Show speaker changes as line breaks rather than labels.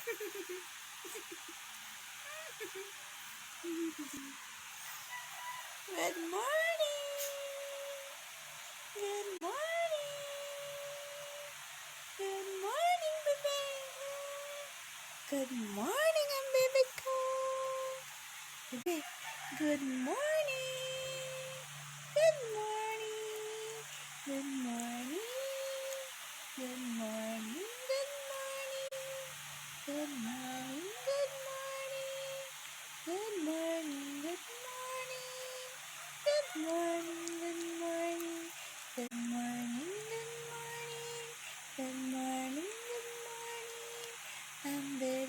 Good morning! Good morning! Good morning, baby! Good morning, ang baby ko! Baby, good morning! Good morning! Good morning! Good morning! Good morning! Good morning! Good morning! Good morning! Good morning! Good morning! Good morning! Good morning! Good morning! Good morning! Good morning! Ang baby